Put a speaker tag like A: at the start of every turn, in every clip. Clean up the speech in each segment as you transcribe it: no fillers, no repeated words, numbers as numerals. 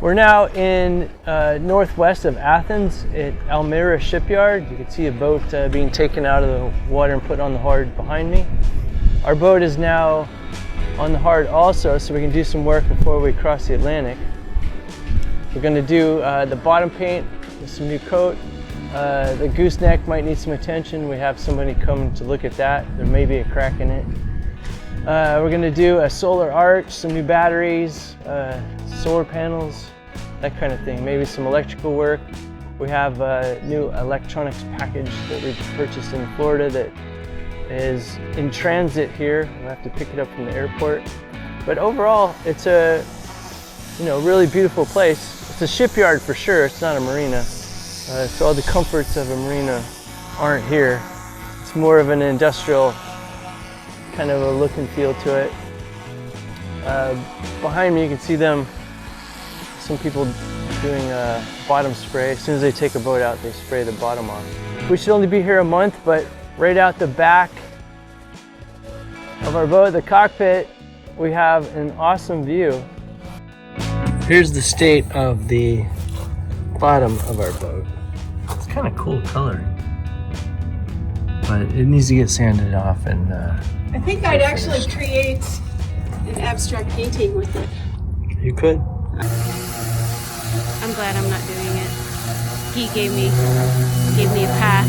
A: We're now in northwest of Athens at Almira Shipyard. You can see a boat being taken out of the water and put on the hard behind me. Our boat is now on the hard also, so we can do some work before we cross the Atlantic. We're going to do the bottom paint with some new coat. The gooseneck might need some attention. We have somebody coming to look at that. There may be a crack in it. We're going to do a solar arch, some new batteries, solar panels, that kind of thing. Maybe some electrical work. We have a new electronics package that we purchased in Florida that is in transit here. We'll have to pick it up from the airport. But overall, it's a really beautiful place. It's a shipyard for sure. It's not a marina. So all the comforts of a marina aren't here. It's more of an industrial kind of a look and feel to it. Behind me you can see some people doing bottom spray. As soon as they take a boat out, they spray the bottom off. We should only be here a month, but right out the back of our boat, the cockpit, we have an awesome view. Here's the state of the bottom of our boat. It's kind of cool coloring, but it needs to get sanded off and
B: I think I'd actually create an abstract painting with it.
A: You could.
C: I'm glad I'm not doing it. He gave me a path.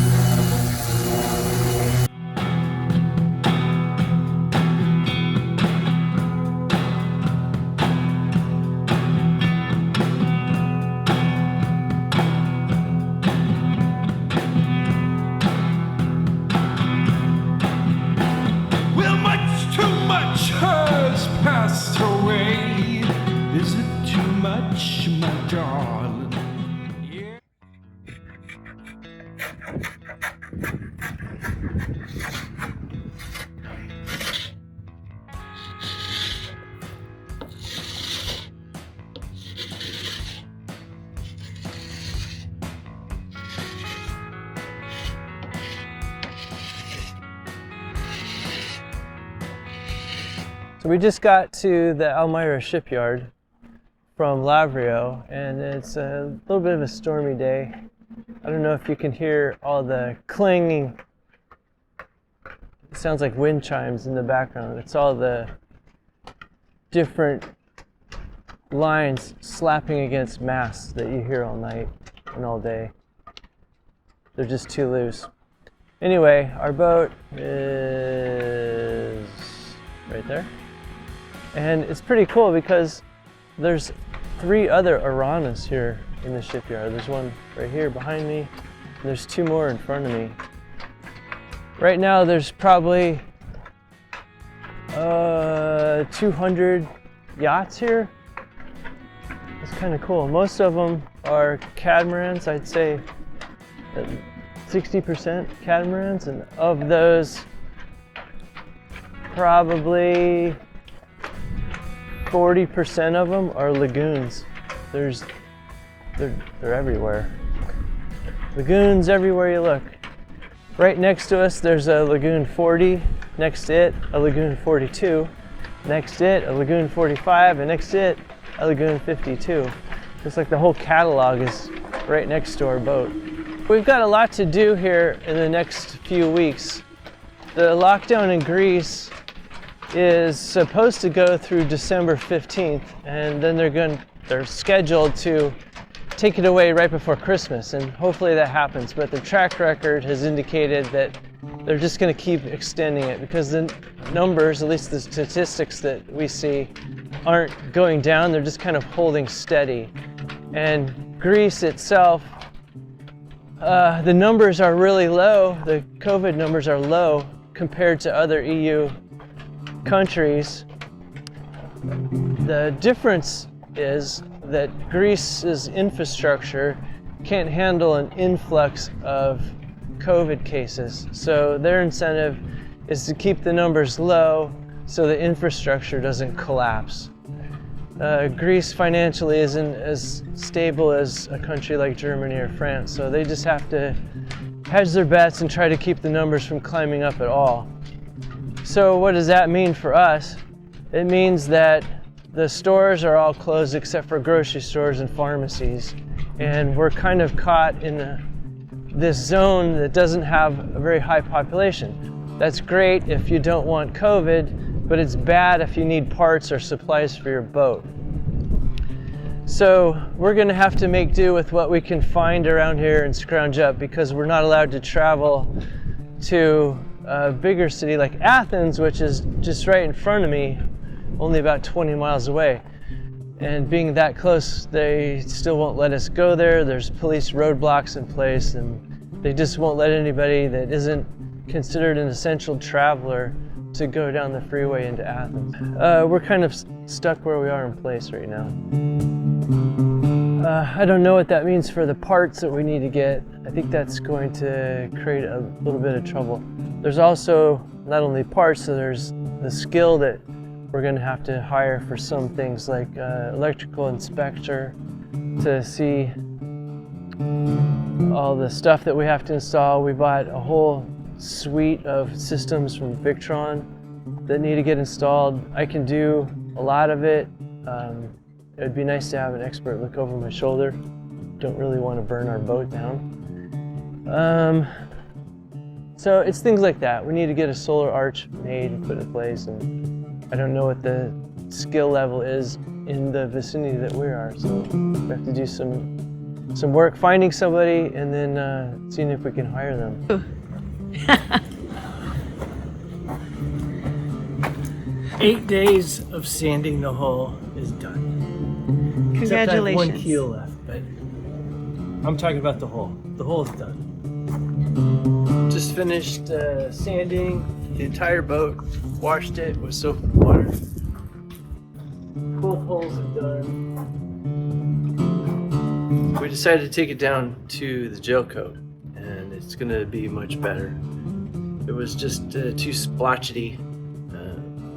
D: Has passed away. Is it too much, my darling? Yeah.
A: So we just got to the Almira Shipyard from Lavrio, and it's a little bit of a stormy day. I don't know if you can hear all the clanging. It sounds like wind chimes in the background. It's all the different lines slapping against masts that you hear all night and all day. They're just too loose. Anyway, our boat is right there. And it's pretty cool because there's 3 other Aranas here in the shipyard. There's one right here behind me, and there's 2 more in front of me. Right now there's probably 200 yachts here. It's kind of cool. Most of them are catamarans. I'd say 60% catamarans, and of those probably 40% of them are lagoons. They're everywhere. Lagoons everywhere you look. Right next to us there's a Lagoon 40, next to it a Lagoon 42, next to it a Lagoon 45, and next to it a Lagoon 52. Looks like the whole catalog is right next to our boat. We've got a lot to do here in the next few weeks. The lockdown in Greece is supposed to go through December 15th, and then they're scheduled to take it away right before Christmas, and hopefully that happens. But the track record has indicated that they're just going to keep extending it because the numbers, at least the statistics that we see, aren't going down. They're just kind of holding steady. And Greece itself, the numbers are really low. The COVID numbers are low compared to other EU countries. The difference is that Greece's infrastructure can't handle an influx of COVID cases. So their incentive is to keep the numbers low so the infrastructure doesn't collapse. Greece financially isn't as stable as a country like Germany or France, so they just have to hedge their bets and try to keep the numbers from climbing up at all. So what does that mean for us? It means that The stores are all closed except for grocery stores and pharmacies. And we're kind of caught in this zone that doesn't have a very high population. That's great if you don't want COVID, but it's bad if you need parts or supplies for your boat. So we're gonna have to make do with what we can find around here and scrounge up, because we're not allowed to travel to a bigger city like Athens, which is just right in front of me, only about 20 miles away. And being that close, they still won't let us go there. There's police roadblocks in place, and they just won't let anybody that isn't considered an essential traveler to go down the freeway into Athens. We're kind of stuck where we are in place right now. I don't know what that means for the parts that we need to get. I think that's going to create a little bit of trouble. There's also not only parts, so there's the skill that we're going to have to hire for some things, like electrical inspector to see all the stuff that we have to install. We bought a whole suite of systems from Victron that need to get installed. I can do a lot of it. It would be nice to have an expert look over my shoulder. Don't really want to burn our boat down. So it's things like that. We need to get a solar arch made and put in place, and I don't know what the skill level is in the vicinity that we are, so we have to do some work finding somebody and then seeing if we can hire them. 8 days of sanding the hull is done.
C: Congratulations.
A: Except I have one keel left, but I'm talking about the hull. The hull is done. Just finished sanding the entire boat, washed it with soap and water. Both hulls are done. We decided to take it down to the gel coat, and it's going to be much better. It was just too splotchety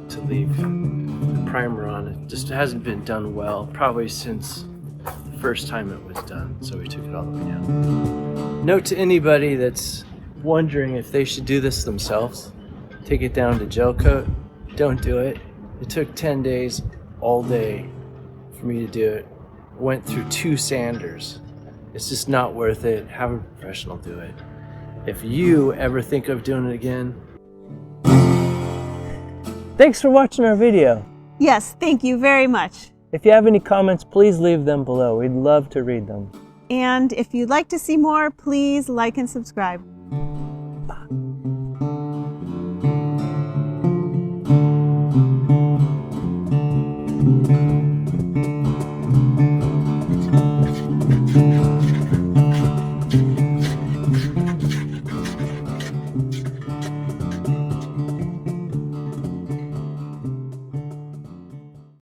A: to leave the primer on. It just hasn't been done well, probably since the first time it was done, so we took it all the way down. Note to anybody that's wondering if they should do this themselves, take it down to gel coat, don't do it. It took 10 days all day for me to do it. Went through 2 sanders. It's just not worth it. Have a professional do it. If you ever think of doing it again. Thanks for watching our video.
C: Yes, thank you very much.
A: If you have any comments, please leave them below. We'd love to read them.
C: And if you'd like to see more, please like and subscribe.
A: Bye.